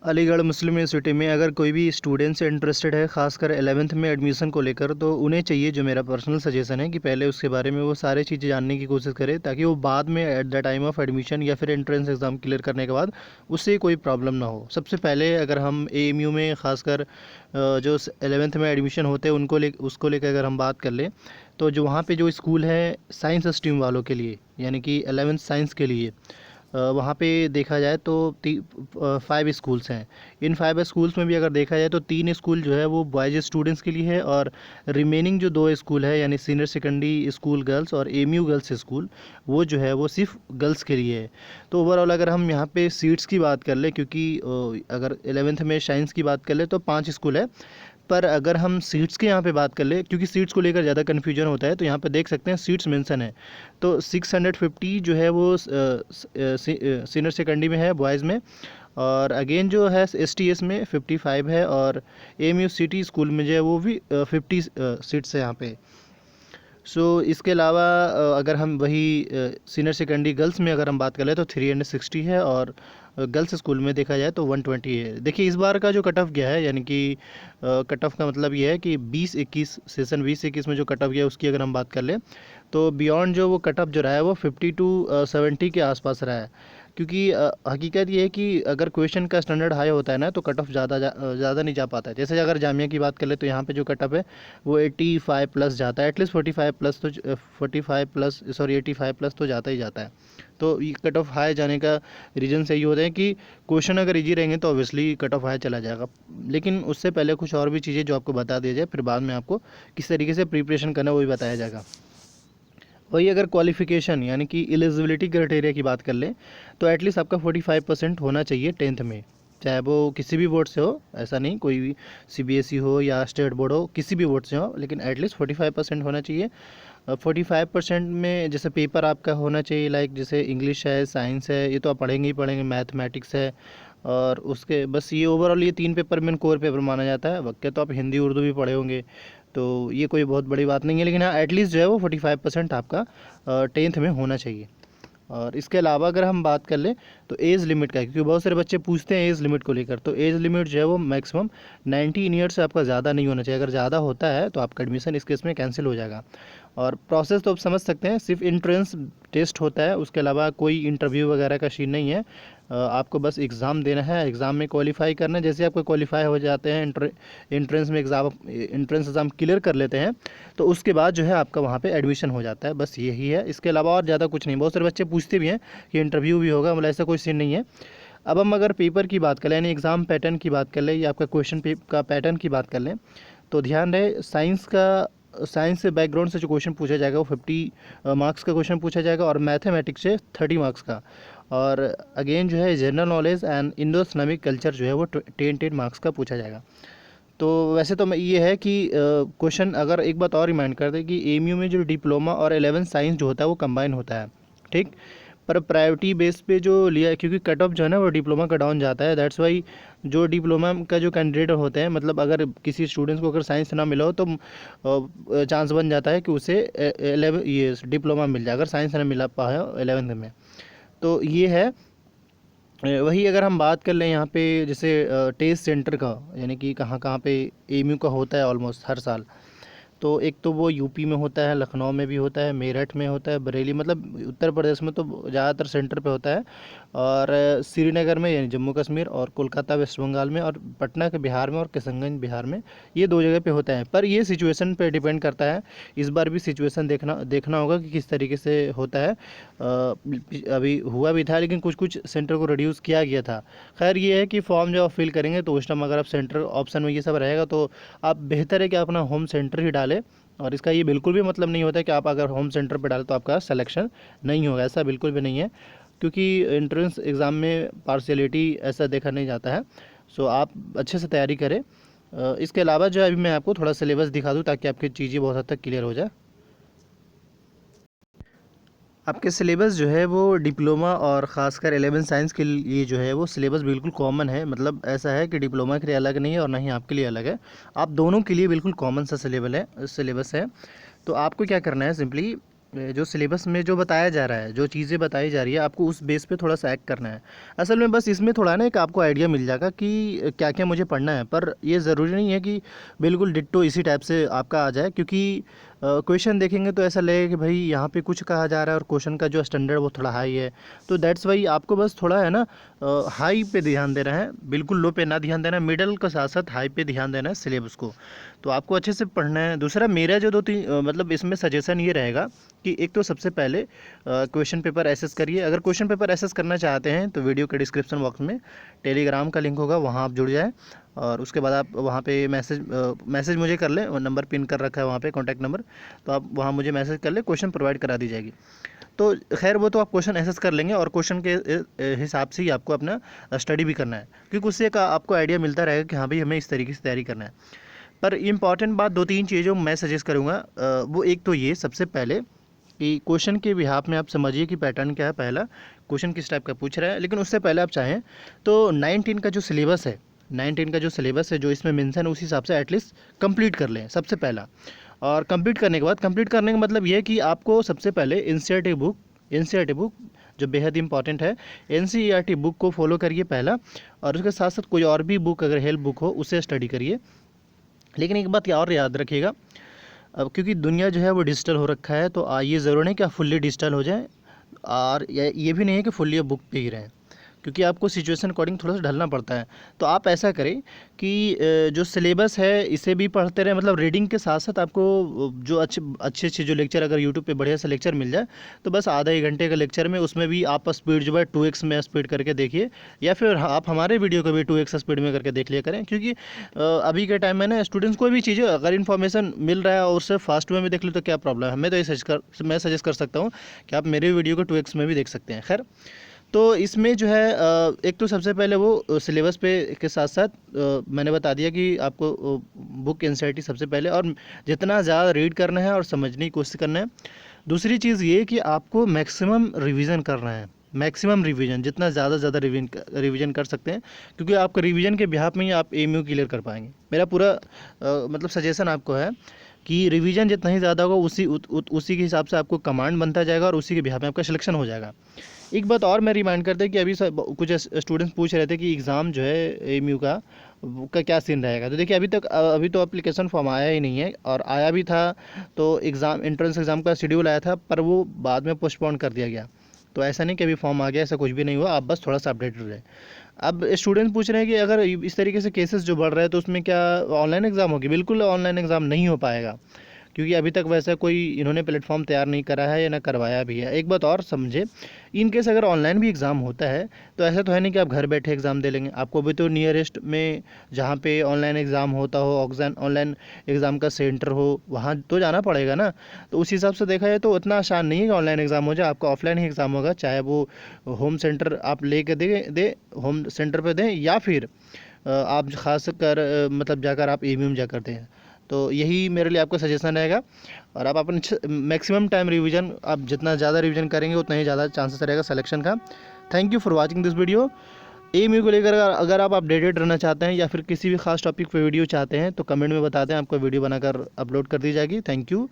अलीगढ़ मुस्लिम university में अगर कोई भी स्टूडेंट्स इंटरेस्टेड है, खासकर 11th में एडमिशन को लेकर, तो उन्हें चाहिए, जो मेरा पर्सनल सजेशन है, कि पहले उसके बारे में वो सारी चीज़ें जानने की कोशिश करें, ताकि वो बाद में at the time of admission या फिर एंट्रेंस एग्ज़ाम क्लियर करने के बाद उससे कोई प्रॉब्लम ना हो। सबसे पहले अगर हम एएमयू में खासकर जो 11th में एडमिशन होते हैं उसको लेकर अगर हम बात कर लें, तो जो वहाँ पे जो स्कूल है साइंस स्ट्रीम वालों के लिए, यानी कि 11th साइंस के लिए, वहाँ पे देखा जाए तो 5 स्कूल्स हैं। इन 5 स्कूल्स में भी अगर देखा जाए तो 3 स्कूल जो है वो बॉयज़ स्टूडेंट्स के लिए है, और रिमेनिंग जो 2 स्कूल है, यानी सीनियर सेकेंडरी स्कूल गर्ल्स और एमयू गर्ल्स स्कूल, वो जो है वो सिर्फ गर्ल्स के लिए है। तो ओवरऑल अगर हम यहाँ पे सीट्स की बात कर लें, क्योंकि अगर 11th में साइंस की बात कर लें तो 5 स्कूल है, पर अगर हम सीट्स के यहाँ पे बात कर ले, क्योंकि सीट्स को लेकर ज़्यादा कन्फ्यूजन होता है, तो यहाँ पे देख सकते हैं सीट्स मेंशन है। तो 650 जो है वो सीनियर सेकेंडरी में है बॉयज़ में, और अगेन जो है एसटीएस में 55 है, और एएमयू सिटी स्कूल में जो है वो भी 50 सीट्स है यहाँ पे। इसके अलावा अगर हम वही सीनियर सेकेंडरी गर्ल्स में अगर हम बात करें तो 360 है, और गर्ल्स स्कूल में देखा जाए तो 120 है। देखिए इस बार का जो कट ऑफ गया है, यानी कि कट ऑफ का मतलब ये है कि 20-21 सेशन 20-21 में जो कट ऑफ गया है उसकी अगर हम बात कर लें, तो बियॉन्ड जो वो कट ऑफ जो रहा है वो 50 टू 70 के आसपास रहा है। क्योंकि हकीकत ये है कि अगर क्वेश्चन का स्टैंडर्ड हाई होता है ना, तो कट ऑफ ज़्यादा नहीं जा पाता है। जैसे अगर जामिया की बात कर ले, तो यहाँ पे जो कट ऑफ है वो 85 प्लस जाता है, एटलीस्ट 45 प्लस तो 45 प्लस, सॉरी 85 प्लस तो जाता ही जाता है। तो ये कट ऑफ हाई जाने का रीज़न सही होता है कि क्वेश्चन अगर इजी रहेंगे तो ऑब्वियसली कट ऑफ हाई चला जाएगा। लेकिन उससे पहले कुछ और भी चीज़ें जो आपको बता दिया जाए, फिर बाद में आपको किस तरीके से प्रिपरेशन करना है वो भी बताया जाएगा। वही अगर क्वालिफ़िकेशन यानी कि एलिजिबिलिटी क्राइटेरिया की बात कर लें, तो एटलीस्ट आपका 45% होना चाहिए 10th में, चाहे वो किसी भी बोर्ड से हो। ऐसा नहीं कोई भी सीबीएसई हो या स्टेट बोर्ड हो, किसी भी बोर्ड से हो, लेकिन एटलीस्ट 45% होना चाहिए। 45% में जैसे पेपर आपका होना चाहिए, लाइक जैसे इंग्लिश है, साइंस है, ये तो आप पढ़ेंगे ही पढ़ेंगे, मैथमेटिक्स है, और उसके बस ये ओवरऑल ये 3 पेपर मेन कोर पेपर माना जाता है। वक्त तो आप हिंदी उर्दू भी पढ़े होंगे, तो ये कोई बहुत बड़ी बात नहीं है, लेकिन हाँ एटलीस्ट जो है वो 45% आपका 10th में होना चाहिए। और इसके अलावा अगर हम बात कर लें तो एज लिमिट का, क्योंकि बहुत सारे बच्चे पूछते हैं एज लिमिट को लेकर, तो एज लिमिट जो है वो मैक्सिमम 19 ईयर्स से आपका ज़्यादा नहीं होना चाहिए। अगर ज़्यादा होता है तो आपका एडमिशन इस केस में कैंसिल हो जाएगा। और प्रोसेस तो आप समझ सकते हैं, सिर्फ इंट्रेंस टेस्ट होता है, उसके अलावा कोई इंटरव्यू वगैरह का सीन नहीं है। आपको बस एग्ज़ाम देना है, एग्ज़ाम में क्वालिफाई करना है। जैसे आपको क्वालिफाई हो जाते हैं, इंट्रेंस में एंट्रेंस एग्ज़ाम क्लियर कर लेते हैं, तो उसके बाद जो है आपका वहाँ पे एडमिशन हो जाता है। बस यही है, इसके अलावा और ज़्यादा कुछ नहीं। बहुत सारे बच्चे पूछते भी हैं कि इंटरव्यू भी होगा, मतलब ऐसा कोई सीन नहीं है। अब हम अगर पेपर की बात कर लें, यानी एग्ज़ाम पैटर्न की बात कर लें, या आपका क्वेश्चन का पैटर्न की बात कर लें, तो ध्यान रहे साइंस से बैकग्राउंड से जो क्वेश्चन पूछा जाएगा वो 50 मार्क्स का क्वेश्चन पूछा जाएगा, और मैथमेटिक्स से 30 मार्क्स का। और अगेन जो है general knowledge and Indo Islamic culture जो है वो 10 मार्क्स का पूछा जाएगा। तो वैसे तो मैं ये है कि क्वेश्चन अगर एक बात और रिमाइंड कर दें कि एमयू में जो डिप्लोमा और 11 साइंस जो होता है वो कंबाइन होता है, ठीक। पर प्रायोरिटी बेस पे जो लिया है, क्योंकि कट ऑफ जो है ना वो डिप्लोमा का डाउन जाता है, दैट्स वाई जो डिप्लोमा का जो कैंडिडेट होते हैं, मतलब अगर किसी स्टूडेंट्स को अगर साइंस ना मिला हो तो चांस बन जाता है कि उसे 11 ये डिप्लोमा मिल जाए, अगर साइंस ना मिला पाया 11th में। तो ये है। वही अगर हम बात कर लें यहाँ पे जैसे टेस्ट सेंटर का, यानी कि कहाँ कहाँ पे एमयू का होता है ऑलमोस्ट हर साल, तो एक तो वो यूपी में होता है, लखनऊ में भी होता है, मेरठ में होता है, बरेली, मतलब उत्तर प्रदेश में तो ज़्यादातर सेंटर पे होता है, और श्रीनगर में यानी जम्मू कश्मीर, और कोलकाता वेस्ट बंगाल में, और पटना के बिहार में, और किशनगंज बिहार में, ये 2 जगह पे होता है। पर ये सिचुएशन पे डिपेंड करता है, इस बार भी सिचुएशन देखना होगा कि किस तरीके से होता है। अभी हुआ भी था, लेकिन कुछ कुछ सेंटर को रिड्यूस किया गया था। खैर ये है कि फॉर्म जब आप फिल करेंगे तो उस टाइम अगर आप सेंटर ऑप्शन में ये सब रहेगा, तो आप बेहतर है कि अपना होम सेंटर ही डालें। और इसका ये बिल्कुल भी मतलब नहीं होता है कि आप अगर होम सेंटर पर डालें तो आपका सिलेक्शन नहीं होगा, ऐसा बिल्कुल भी नहीं है, क्योंकि एंट्रेंस एग्ज़ाम में पार्शियलिटी ऐसा देखा नहीं जाता है। आप अच्छे से तैयारी करें। इसके अलावा जो है अभी मैं आपको थोड़ा सिलेबस दिखा दूँ ताकि आपकी चीज़ें बहुत हद तक क्लियर हो जाए। आपके सिलेबस जो है वो डिप्लोमा और ख़ासकर 11 साइंस के लिए जो है वो सिलेबस बिल्कुल कॉमन है। मतलब ऐसा है कि डिप्लोमा के लिए अलग नहीं है और ना ही आपके लिए अलग है, आप दोनों के लिए बिल्कुल कॉमन सा सिलेबस है। तो आपको क्या करना है, सिंपली जो सिलेबस में जो बताया जा रहा है, जो चीज़ें बताई जा रही है, आपको उस बेस पे थोड़ा सा एक्ट करना है। असल में बस इसमें थोड़ा ना एक आपको आइडिया मिल जाएगा कि क्या क्या मुझे पढ़ना है, पर ये ज़रूरी नहीं है कि बिल्कुल डिट्टो इसी टाइप से आपका आ जाए, क्योंकि क्वेश्चन देखेंगे तो ऐसा लगेगा कि भाई यहाँ पे कुछ कहा जा रहा है और क्वेश्चन का जो स्टैंडर्ड वो थोड़ा हाई है। तो दैट्स वाई आपको बस थोड़ा है ना हाई पे ध्यान देना है, बिल्कुल लो पे ना ध्यान देना है, मिडल के साथ साथ हाई पे ध्यान देना है सिलेबस को। तो आपको अच्छे से पढ़ना है। दूसरा मेरा जो दो तीन मतलब इसमें सजेशन ये रहेगा कि एक तो सबसे पहले क्वेश्चन पेपर एसेस करिए। अगर क्वेश्चन पेपर एसेस करना चाहते हैं तो वीडियो के डिस्क्रिप्शन बॉक्स में टेलीग्राम का लिंक होगा, वहाँ आप जुड़ जाएँ और उसके बाद आप वहाँ पे मैसेज मुझे कर लें, और नंबर पिन कर रखा है वहाँ पे कॉन्टैक्ट नंबर, तो आप वहाँ मुझे मैसेज कर लें, क्वेश्चन प्रोवाइड करा दी जाएगी। तो खैर वो तो आप क्वेश्चन एसेस कर लेंगे और क्वेश्चन के हिसाब से ही आपको अपना स्टडी भी करना है, क्योंकि उससे का आपको आइडिया मिलता रहेगा कि हाँ भाई हमें इस तरीके से तैयारी करना है। पर इम्पॉर्टेंट बात दो तीन चीज़ें मैं सजेस्ट करूँगा, वो एक तो ये सबसे पहले कि क्वेश्चन के बिहाफ में आप समझिए कि पैटर्न क्या है, पहला क्वेश्चन किस टाइप का पूछ रहा है। लेकिन उससे पहले आप चाहें तो 9-10 का जो सिलेबस है, 9-10 का जो सिलेबस है जो इसमें मेंशन है, उस हिसाब से एटलीस्ट कंप्लीट कर लें सबसे पहला। और कंप्लीट करने के बाद, कंप्लीट करने का मतलब ये है कि आपको सबसे पहले एनसीईआरटी बुक जो बेहद इंपॉर्टेंट है, एनसीईआरटी बुक को फॉलो करिए पहला, और उसके साथ साथ कोई और भी बुक अगर हेल्प बुक हो उसे स्टडी करिए। लेकिन एक बात क्या और याद रखिएगा, अब क्योंकि दुनिया जो है वो डिजिटल हो रखा है, तो ये ज़रूरी नहीं कि आप फुल्ली डिजिटल हो जाएं, और ये भी नहीं है कि फुल्ली बुक पे ही रहें, क्योंकि आपको सिचुएशन अकॉर्डिंग थोड़ा सा ढलना पड़ता है। तो आप ऐसा करें कि जो सिलेबस है इसे भी पढ़ते रहें, मतलब रीडिंग के साथ साथ आपको जो अच्छे जो लेक्चर, अगर यूट्यूब पे बढ़िया सा लेक्चर मिल जाए तो बस आधा एक घंटे का लेक्चर में, उसमें भी आप स्पीड जो है 2x में स्पीड करके देखिए, या फिर आप हमारे वीडियो को भी 2x स्पीड में करके देख लिया करें। क्योंकि अभी के टाइम में ना स्टूडेंट्स को भी चीज़ें अगर इन्फॉर्मेशन मिल रहा है और उससे फास्ट वे में देख लो तो क्या प्रॉब्लम है। मैं सजेस्ट कर सकता हूँ कि आप मेरे वीडियो को 2x में भी देख सकते हैं। खैर, तो इसमें जो है एक तो सबसे पहले वो सिलेबस पे के साथ साथ मैंने बता दिया कि आपको बुक एनसीईआरटी सबसे पहले, और जितना ज़्यादा रीड करना है और समझने की कोशिश करना है। दूसरी चीज़ ये कि आपको मैक्सिमम रिवीजन करना है, मैक्सिमम रिवीजन, जितना ज़्यादा रिवीजन कर सकते हैं, क्योंकि आपका रिवीजन के बिहाफ में ही आप एमयू क्लियर कर पाएंगे। मेरा पूरा मतलब सजेशन आपको है कि रिवीजन जितना ही ज़्यादा होगा उसी के हिसाब से आपको कमांड बनता जाएगा और उसी के बिहाफ में आपका सिलेक्शन हो जाएगा। एक बात और मैं रिमाइंड कर दें कि अभी कुछ स्टूडेंट्स पूछ रहे थे कि एग्ज़ाम जो है एमयू का क्या सीन रहेगा। तो देखिए अभी तो एप्लीकेशन फॉर्म आया ही नहीं है, और आया भी था तो एंट्रेंस एग्ज़ाम का शेड्यूल आया था, पर वो बाद में पोस्टपोन कर दिया गया। तो ऐसा नहीं कि अभी फॉर्म आ गया, ऐसा कुछ भी नहीं हुआ, आप बस थोड़ा सा अपडेटेड रहे। अब स्टूडेंट्स पूछ रहे हैं कि अगर इस तरीके से केसेस जो बढ़ रहे हैं तो उसमें क्या ऑनलाइन एग्ज़ाम होगी। बिल्कुल ऑनलाइन एग्ज़ाम नहीं हो पाएगा, क्योंकि अभी तक वैसा कोई इन्होंने प्लेटफॉर्म तैयार नहीं करा है या ना करवाया भी है। एक बात और समझे, इन केस अगर ऑनलाइन भी एग्ज़ाम होता है तो ऐसा तो है नहीं कि आप घर बैठे एग्ज़ाम दे लेंगे। आपको भी तो नियरेस्ट में जहाँ पे ऑनलाइन एग्ज़ाम होता हो, ऑनलाइन एग्ज़ाम का सेंटर हो, वहाँ तो जाना पड़ेगा ना। तो उस हिसाब से देखा जाए तो उतना आसान नहीं है कि ऑनलाइन एग्ज़ाम हो जाए, आपका ऑफलाइन ही एग्ज़ाम होगा, चाहे वो होम सेंटर आप ले कर दे होम सेंटर पर दें, या फिर आप खास कर मतलब जाकर आप एमयू में जाकर दें। तो यही मेरे लिए आपका सजेशन रहेगा, और आप अपने मैक्सिमम टाइम रिवीजन, आप जितना ज़्यादा रिवीजन करेंगे उतना ही ज़्यादा चांसेस रहेगा सिलेक्शन का। Thank you for watching this video. MU को लेकर अगर आप अपडेटेड रहना चाहते हैं या फिर किसी भी खास टॉपिक पे वीडियो चाहते हैं तो कमेंट में बता दें, आपको वीडियो बनाकर अपलोड कर दी जाएगी। Thank you.